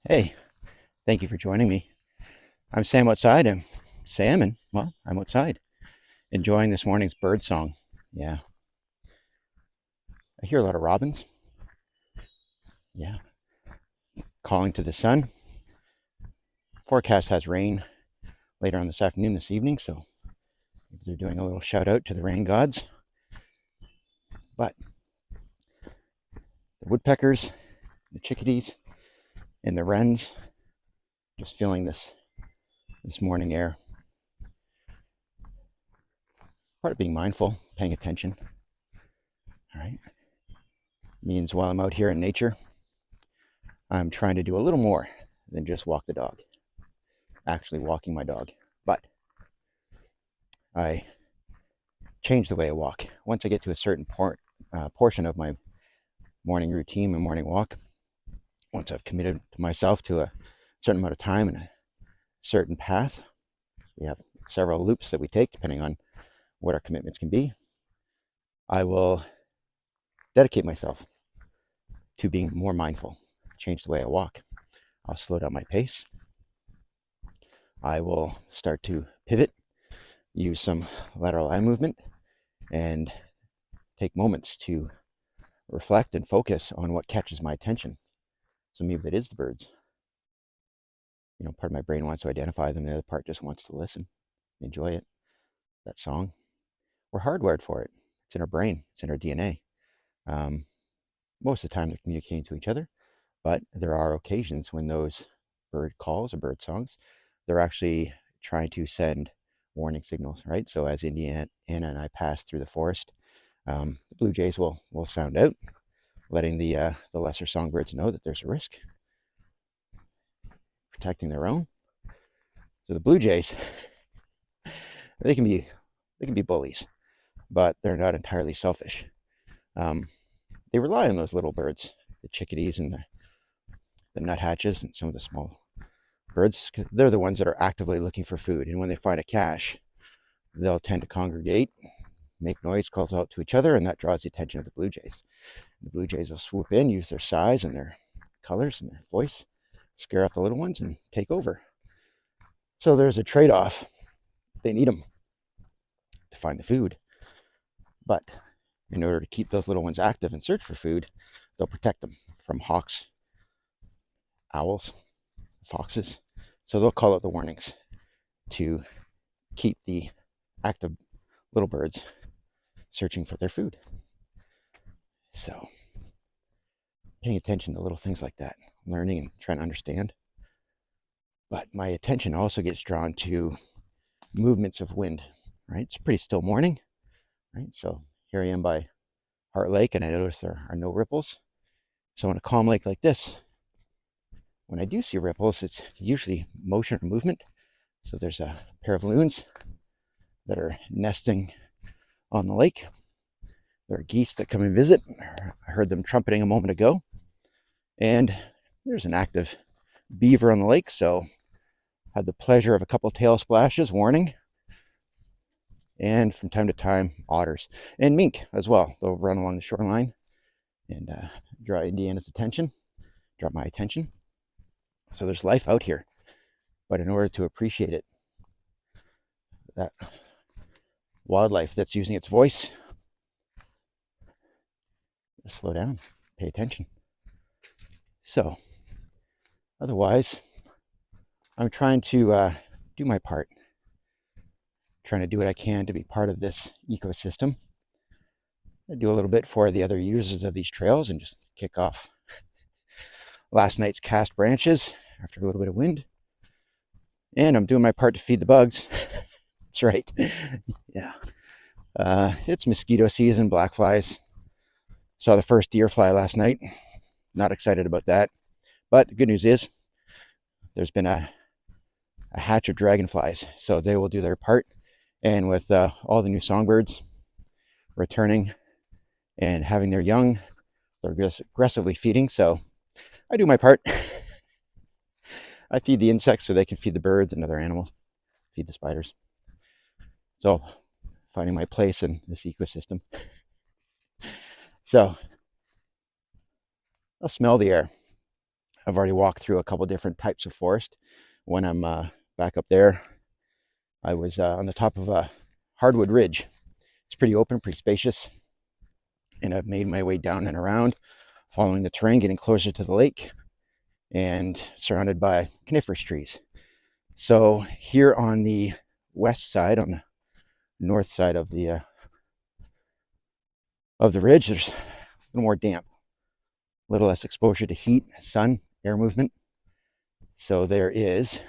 Hey, thank you for joining me. I'm Sam outside. I'm Sam, and well, I'm outside enjoying this morning's bird song. Yeah, I hear a lot of robins. Yeah, calling to the sun. Forecast has rain later on this afternoon, this evening, so they're doing a little shout out to the rain gods. But the woodpeckers, the chickadees, and the wrens just feeling this morning air. Part of being mindful, paying attention. All right, means while I'm out here in nature, I'm trying to do a little more than just walk the dog. Actually walking my dog, but I change the way I walk. Once I get to a certain portion of my morning routine, my morning walk, once I've committed to myself to a certain amount of time and a certain path, we have several loops that we take depending on what our commitments can be, I will dedicate myself to being more mindful, change the way I walk. I'll slow down my pace. I will start to pivot, use some lateral eye movement, and take moments to reflect and focus on what catches my attention. So maybe that is the birds. Part of my brain wants to identify them, the other part just wants to listen, enjoy it. That song. We're hardwired for it. It's in our brain, it's in our DNA. Most of the time they're communicating to each other, but there are occasions when those bird calls or bird songs, they're actually trying to send warning signals, right? So as Indiana and I pass through the forest, the blue jays will sound out, letting the lesser songbirds know that there's a risk, protecting their own. So the blue jays, they can be bullies, but they're not entirely selfish. They rely on those little birds, the chickadees and the nuthatches and some of the small birds. They're the ones that are actively looking for food, and when they find a cache, they'll tend to congregate, make noise, calls out to each other, and that draws the attention of the blue jays. The blue jays will swoop in, use their size and their colors and their voice, scare off the little ones, and take over. So there's a trade-off. They need them to find the food, but in order to keep those little ones active and search for food, they'll protect them from hawks, owls, foxes. So they'll call out the warnings to keep the active little birds searching for their food. So paying attention to little things like that, learning and trying to understand. But my attention also gets drawn to movements of wind, right? It's a pretty still morning, right? So here I am by Heart Lake, and I notice there are no ripples. So in a calm lake like this, when I do see ripples, it's usually motion or movement. So there's a pair of loons that are nesting on the lake. There are geese that come and visit. I heard them trumpeting a moment ago. And there's an active beaver on the lake, so had the pleasure of a couple tail splashes, warning. And from time to time, otters and mink as well. They'll run along the shoreline and draw Indiana's attention, draw my attention. So there's life out here. But in order to appreciate it, that wildlife that's using its voice, slow down, pay attention. So otherwise, I'm trying to do my part, trying to do what I can to be part of this ecosystem. I do a little bit for the other users of these trails and just kick off last night's cast branches after a little bit of wind. And I'm doing my part to feed the bugs. That's right. Yeah. It's mosquito season, black flies. Saw the first deer fly last night. Not excited about that. But the good news is there's been a hatch of dragonflies, so they will do their part. And with all the new songbirds returning and having their young, they're aggressively feeding. So I do my part. I feed the insects so they can feed the birds and other animals, feed the spiders. So finding my place in this ecosystem. So I'll smell the air. I've already walked through a couple different types of forest. When I'm back up there, I was on the top of a hardwood ridge. It's pretty open, pretty spacious, and I've made my way down and around, following the terrain, getting closer to the lake, and surrounded by coniferous trees. So here on the west side, on the north side of the ridge, there's a little more damp, a little less exposure to heat, sun, air movement. So there is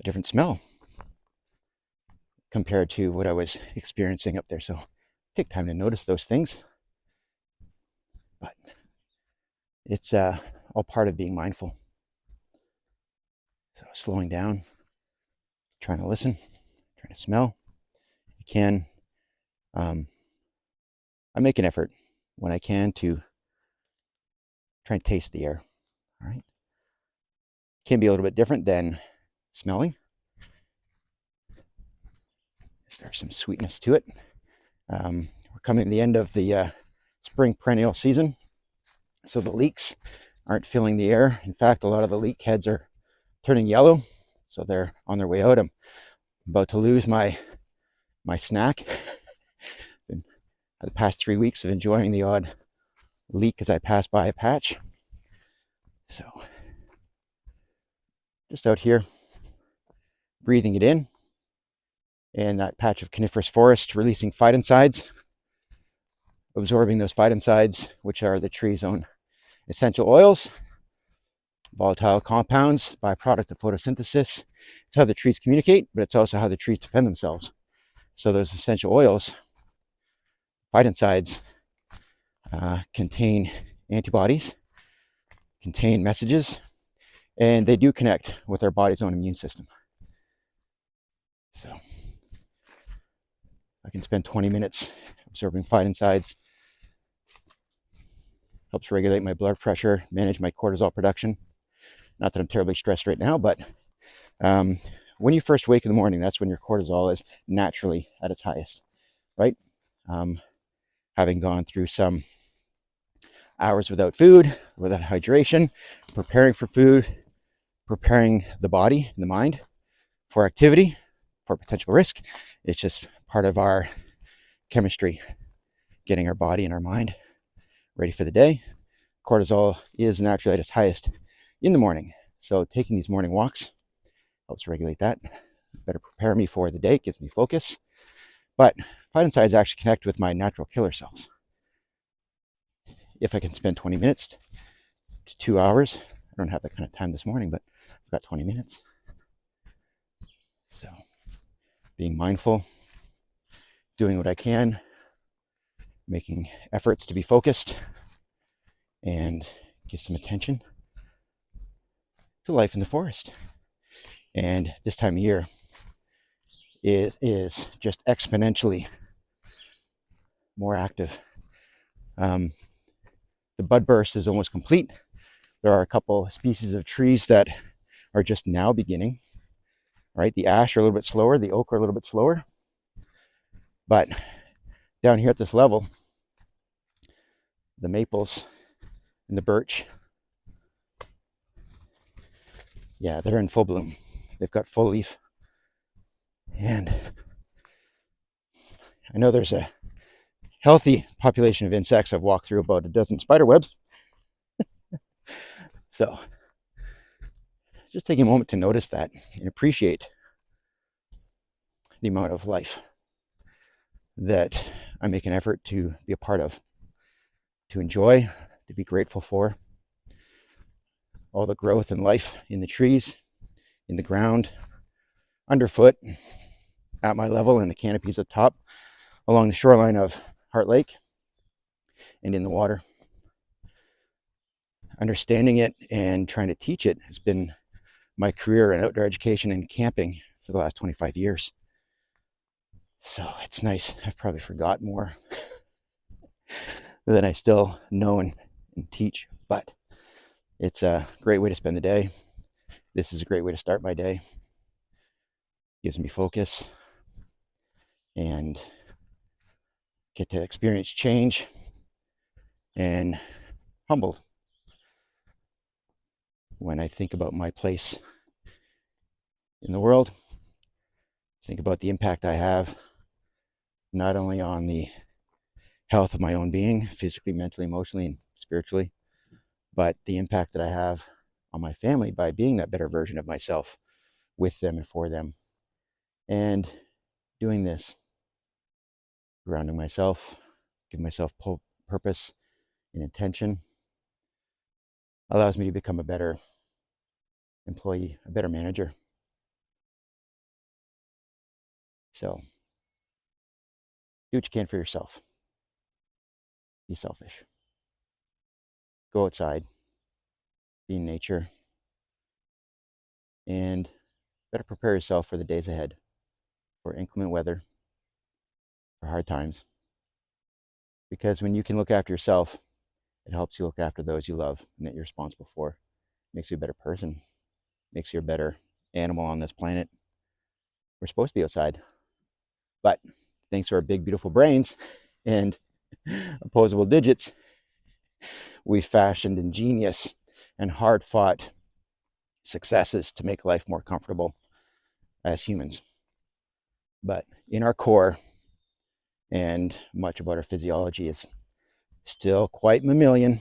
a different smell compared to what I was experiencing up there. So take time to notice those things. But it's all part of being mindful. So slowing down, trying to listen, trying to smell. I can. I make an effort when I can to try and taste the air. All right. Can be a little bit different than smelling. There's some sweetness to it. We're coming to the end of the spring perennial season, so the leeks aren't filling the air. In fact, a lot of the leek heads are turning yellow, so they're on their way out. I'm about to lose my snack. Been the past 3 weeks of enjoying the odd leek as I pass by a patch. So just out here, breathing it in, and that patch of coniferous forest releasing phytoncides, absorbing those phytoncides, which are the tree's own essential oils, volatile compounds, byproduct of photosynthesis. It's how the trees communicate, but it's also how the trees defend themselves. So those essential oils, phytoncides, contain antibodies, contain messages, and they do connect with our body's own immune system. So I can spend 20 minutes absorbing phytoncides, helps regulate my blood pressure, manage my cortisol production. Not that I'm terribly stressed right now, but when you first wake in the morning, that's when your cortisol is naturally at its highest, right? Having gone through some hours without food, without hydration, preparing for food, preparing the body and the mind for activity, for potential risk. It's just part of our chemistry, getting our body and our mind ready for the day. Cortisol is naturally at its highest in the morning. So taking these morning walks helps regulate that, better prepare me for the day, gives me focus. But phytoncides actually connect with my natural killer cells. If I can spend 20 minutes to 2 hours, I don't have that kind of time this morning, but I've got 20 minutes. So being mindful, doing what I can, making efforts to be focused, and give some attention to life in the forest. And this time of year, it is just exponentially more active. The bud burst is almost complete. There are a couple species of trees that are just now beginning, right? The ash are a little bit slower, the oak are a little bit slower. But down here at this level, the maples and the birch, yeah, they're in full bloom. They've got full leaf. And I know there's a healthy population of insects. I've walked through about a dozen spider webs. So just taking a moment to notice that and appreciate the amount of life that I make an effort to be a part of, to enjoy, to be grateful for. All the growth and life in the trees, in the ground, underfoot, at my level, in the canopies up top, along the shoreline of Heart Lake, and in the water. Understanding it and trying to teach it has been my career in outdoor education and camping for the last 25 years. So it's nice. I've probably forgot more than I still know and teach, but it's a great way to spend the day. This is a great way to start my day. Gives me focus and get to experience change and humbled when I think about my place in the world, think about the impact I have, not only on the health of my own being, physically, mentally, emotionally, and spiritually, but the impact that I have on my family by being that better version of myself with them and for them. And doing this, grounding myself, giving myself purpose and intention, allows me to become a better employee, a better manager. So do what you can for yourself. Be selfish. Go outside, be in nature, and better prepare yourself for the days ahead, for inclement weather, for hard times. Because when you can look after yourself, it helps you look after those you love and that you're responsible for. It makes you a better person, makes you a better animal on this planet. We're supposed to be outside, but thanks to our big, beautiful brains and opposable digits, we fashioned ingenious and hard-fought successes to make life more comfortable as humans. But in our core, and much about our physiology is still quite mammalian,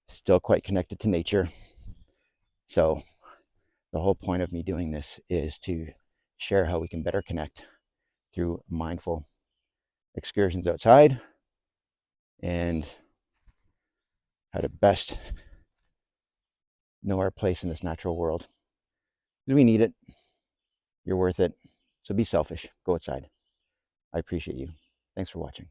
still quite connected to nature. So the whole point of me doing this is to share how we can better connect through mindful excursions outside and how to best know our place in this natural world. We need it. You're worth it. So be selfish. Go outside. I appreciate you. Thanks for watching.